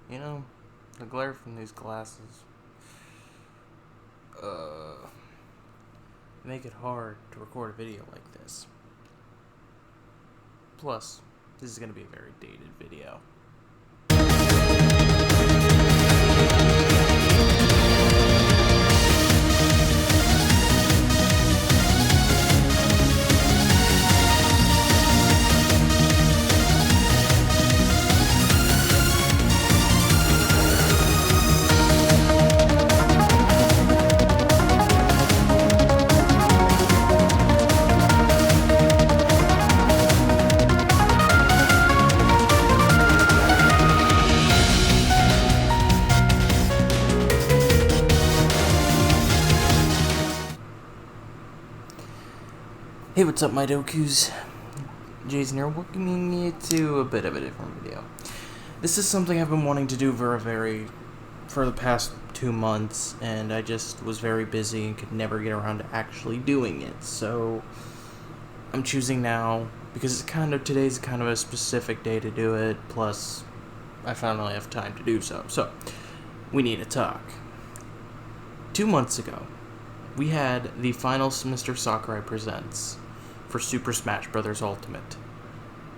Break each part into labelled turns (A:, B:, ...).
A: You know, the glare from these glasses make it hard to record a video like this. Plus, this is going to be a very dated video. Hey, what's up, my dokus? Jason here, welcoming you to a bit of a different video. This is something I've been wanting to do for the past 2 months, and I just was very busy and could never get around to actually doing it. So I'm choosing now because today's kind of a specific day to do it. Plus, I finally have time to do so. So we need to talk. 2 months ago, we had the final Mr. Sakurai Presents for Super Smash Bros. Ultimate.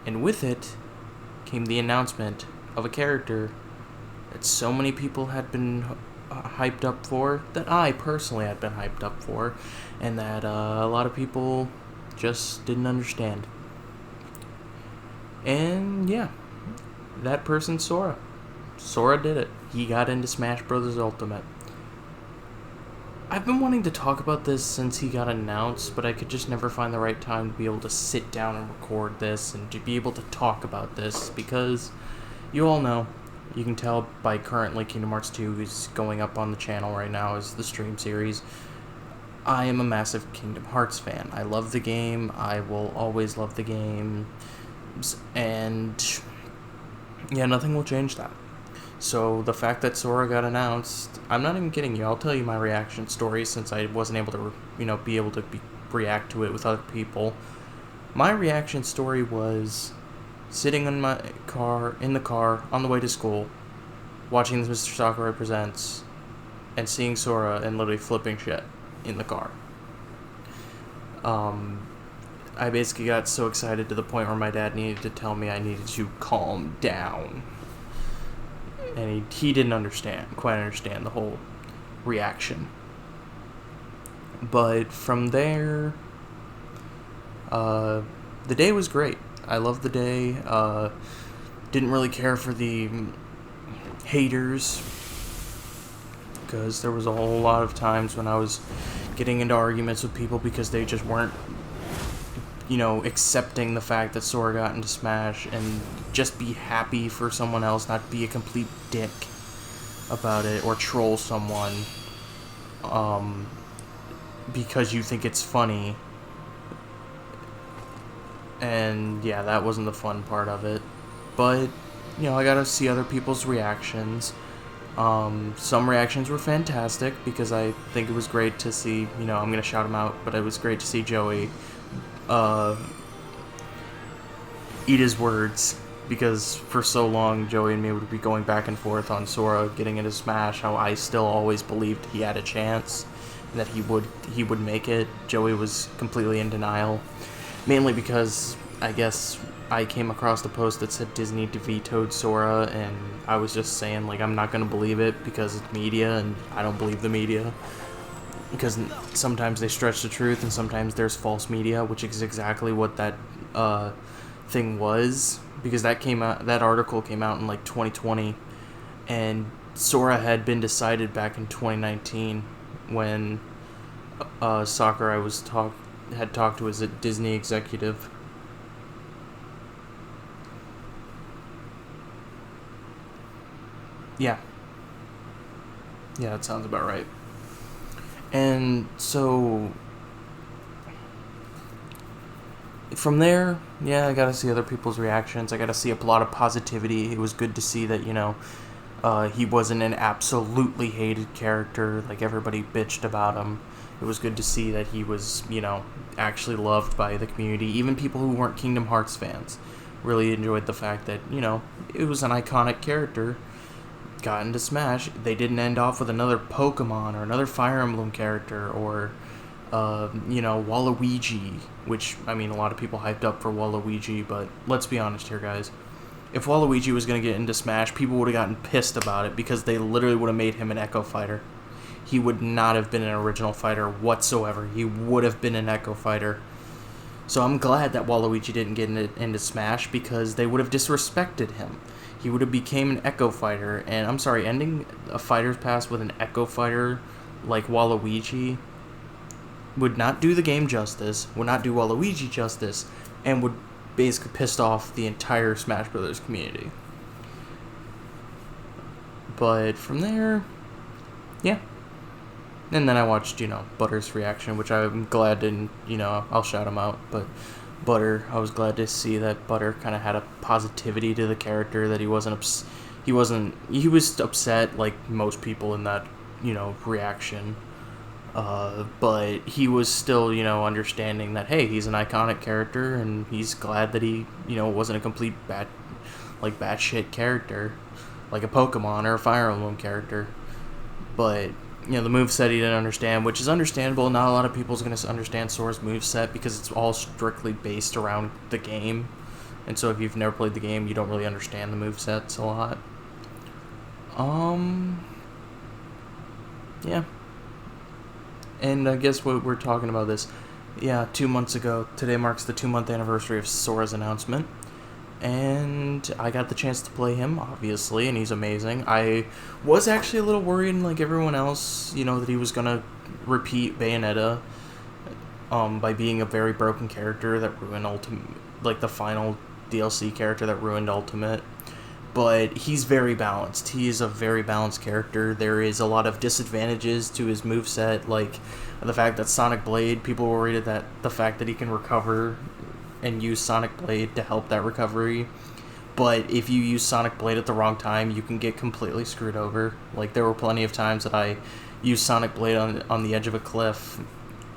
A: And with it came the announcement of a character that so many people had been hyped up for, that I personally had been hyped up for, and that a lot of people just didn't understand. And yeah, that person, Sora. Sora did it. He got into Smash Bros. Ultimate. I've been wanting to talk about this since he got announced, but I could just never find the right time to be able to sit down and record this and to be able to talk about this, because you all know, you can tell by currently Kingdom Hearts 2 is going up on the channel right now as the stream series. I am a massive Kingdom Hearts fan. I love the game. I will always love the game. And yeah, nothing will change that. So the fact that Sora got announced, I'm not even kidding you. I'll tell you my reaction story since I wasn't able to, react to it with other people. My reaction story was sitting in the car on the way to school, watching the Mr. Sakurai Presents, and seeing Sora and literally flipping shit in the car. I basically got so excited to the point where my dad needed to tell me I needed to calm down. And he didn't quite understand the whole reaction. But from there, the day was great. I loved the day. Didn't really care for the haters, because there was a whole lot of times when I was getting into arguments with people because they just weren't accepting the fact that Sora got into Smash, and just be happy for someone else, not be a complete dick about it or troll someone because you think it's funny. And yeah, that wasn't the fun part of it. But I got to see other people's reactions. Some reactions were fantastic because I think it was great to see, I'm going to shout him out, but it was great to see Joey eat his words, because for so long Joey and me would be going back and forth on Sora getting into Smash, how I still always believed he had a chance, that he would make it. Joey was completely in denial, mainly because I guess I came across the post that said Disney vetoed Sora, and I was just saying, I'm not gonna believe it because it's media, and I don't believe the media, because sometimes they stretch the truth and sometimes there's false media, which is exactly what that thing was, because that article came out in 2020, and Sora had been decided back in 2019 when Sakurai had talked to his Disney executive. Yeah, that sounds about right. And so from there, I got to see other people's reactions. I got to see a lot of positivity. It was good to see that, he wasn't an absolutely hated character like everybody bitched about him. It was good to see that he was, actually loved by the community. Even people who weren't Kingdom Hearts fans really enjoyed the fact that, it was an iconic character got into Smash, they didn't end off with another Pokemon or another Fire Emblem character or, Waluigi, which, I mean, a lot of people hyped up for Waluigi, but let's be honest here, guys. If Waluigi was going to get into Smash, people would have gotten pissed about it because they literally would have made him an Echo Fighter. He would not have been an original fighter whatsoever. He would have been an Echo Fighter. So I'm glad that Waluigi didn't get into Smash because they would have disrespected him. He would have became an Echo Fighter, and I'm sorry, ending a Fighter's Pass with an Echo Fighter like Waluigi would not do the game justice, would not do Waluigi justice, and would basically piss off the entire Smash Brothers community. But from there, yeah. And then I watched, Butter's reaction, which I'm glad didn't, I'll shout him out, but Butter, I was glad to see that Butter kind of had a positivity to the character, that he was upset like most people in that, reaction. But he was still, understanding that, hey, he's an iconic character, and he's glad that he, wasn't a complete batshit character, like a Pokemon or a Fire Emblem character. But, the moveset he didn't understand, which is understandable. Not a lot of people's going to understand Sora's moveset because it's all strictly based around the game. And so if you've never played the game, you don't really understand the movesets a lot. Yeah. And I guess what we're talking about this, 2 months ago, today marks the 2-month anniversary of Sora's announcement, and I got the chance to play him, obviously, and he's amazing. I was actually a little worried, like everyone else, that he was gonna repeat Bayonetta, by being a very broken character that ruined the final DLC character that ruined Ultimate. But he's very balanced. He is a very balanced character. There is a lot of disadvantages to his moveset, like the fact that Sonic Blade, people were worried that the fact that he can recover and use Sonic Blade to help that recovery. But if you use Sonic Blade at the wrong time, you can get completely screwed over. Like, there were plenty of times that I used Sonic Blade on the edge of a cliff,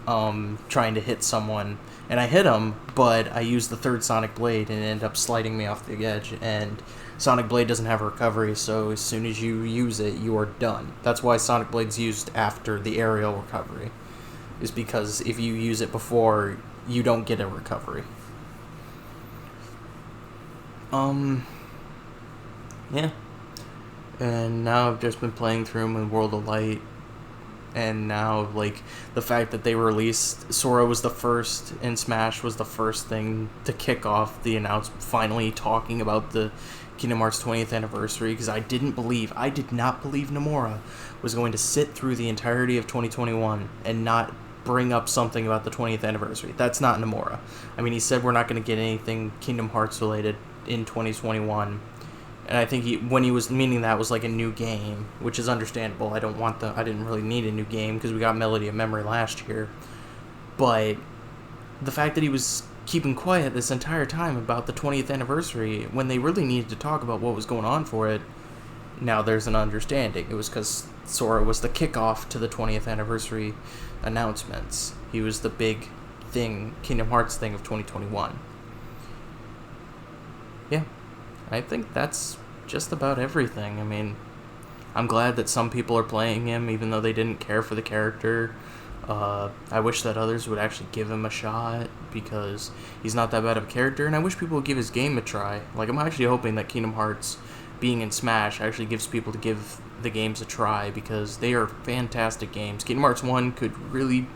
A: trying to hit someone, and I hit him, but I used the third Sonic Blade and it ended up sliding me off the edge, and Sonic Blade doesn't have a recovery, so as soon as you use it, you are done. That's why Sonic Blade's used after the aerial recovery, is because if you use it before, you don't get a recovery. Yeah. And now I've just been playing through him in World of Light, and now, the fact that they released Sora was the first, in Smash was the first thing to kick off the announcement, finally talking about the Kingdom Hearts 20th anniversary, because I did not believe Nomura was going to sit through the entirety of 2021 and not bring up something about the 20th anniversary. That's not Nomura. I mean, he said we're not going to get anything Kingdom Hearts related in 2021. And I think when he was meaning that was like a new game, which is understandable. I didn't really need a new game because we got Melody of Memory last year. But the fact that he was keeping quiet this entire time about the 20th anniversary when they really needed to talk about what was going on for it, now there's an understanding. It was because Sora was the kickoff to the 20th anniversary announcements. He was the big thing, Kingdom Hearts thing of 2021. Yeah. I think that's just about everything. I mean, I'm glad that some people are playing him, even though they didn't care for the character. I wish that others would actually give him a shot, because he's not that bad of a character, and I wish people would give his game a try. Like, I'm actually hoping that Kingdom Hearts being in Smash actually gives people to give the games a try, because they are fantastic games. Kingdom Hearts 1 could really,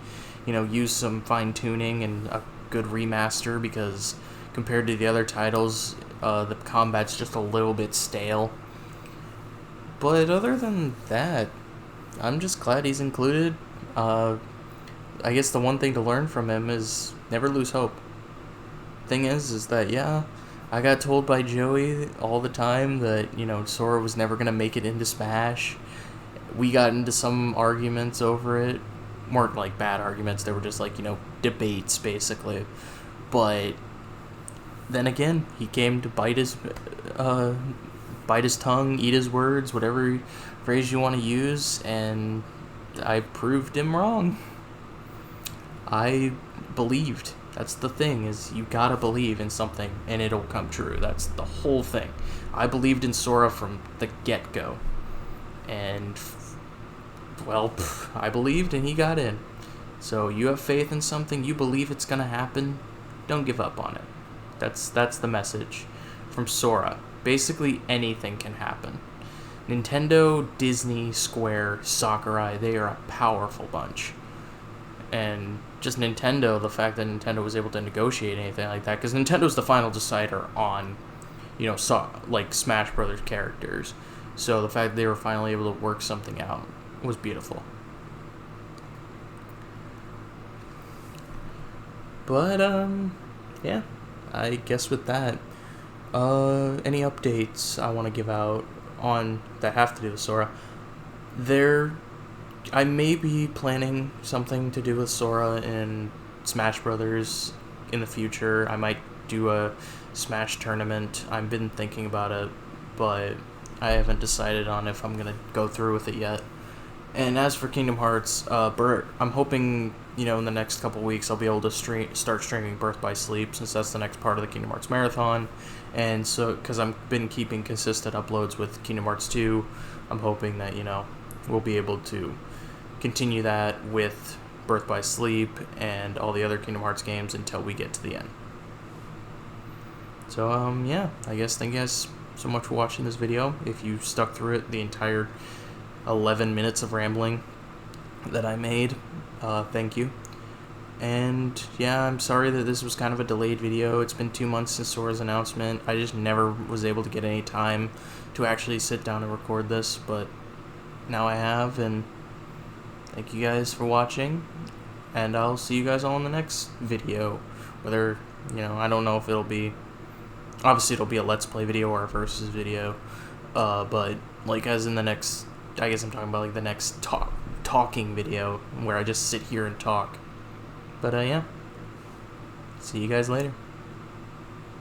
A: use some fine-tuning and a good remaster, because compared to the other titles, the combat's just a little bit stale. But other than that, I'm just glad he's included. I guess the one thing to learn from him is never lose hope. Thing is that, I got told by Joey all the time that, Sora was never going to make it into Smash. We got into some arguments over it. Weren't like bad arguments, they were just like, debates basically. But then again, he came to bite his tongue, eat his words, whatever phrase you want to use, and I proved him wrong. I believed. That's the thing, is you gotta believe in something and it'll come true. That's the whole thing. I believed in Sora from the get-go. And, well, I believed and he got in. So you have faith in something, you believe it's going to happen, don't give up on it. That's the message from Sora. Basically anything can happen. Nintendo, Disney, Square, Sakurai, they are a powerful bunch. And just Nintendo, the fact that Nintendo was able to negotiate anything like that, because Nintendo's the final decider on, like Smash Brothers characters. So the fact that they were finally able to work something out was beautiful. But, yeah, I guess with that, any updates I want to give out on that have to do with Sora? I may be planning something to do with Sora in Smash Brothers in the future. I might do a Smash tournament. I've been thinking about it, but I haven't decided on if I'm going to go through with it yet. And as for Kingdom Hearts, I'm hoping, in the next couple weeks I'll be able to start streaming Birth by Sleep, since that's the next part of the Kingdom Hearts Marathon. And so, because I've been keeping consistent uploads with Kingdom Hearts 2, I'm hoping that, we'll be able to continue that with Birth by Sleep and all the other Kingdom Hearts games until we get to the end. So, yeah, I guess thank you guys so much for watching this video. If you stuck through it, the entire 11 minutes of rambling that I made, thank you. And yeah, I'm sorry that this was kind of a delayed video. It's been 2 months since Sora's announcement. I just never was able to get any time to actually sit down and record this, but now I have, and thank you guys for watching, and I'll see you guys all in the next video. Whether, I don't know if obviously it'll be a Let's Play video or a Versus video, but like as in the next, I guess I'm talking about like the next talking video where I just sit here and talk. But yeah, see you guys later.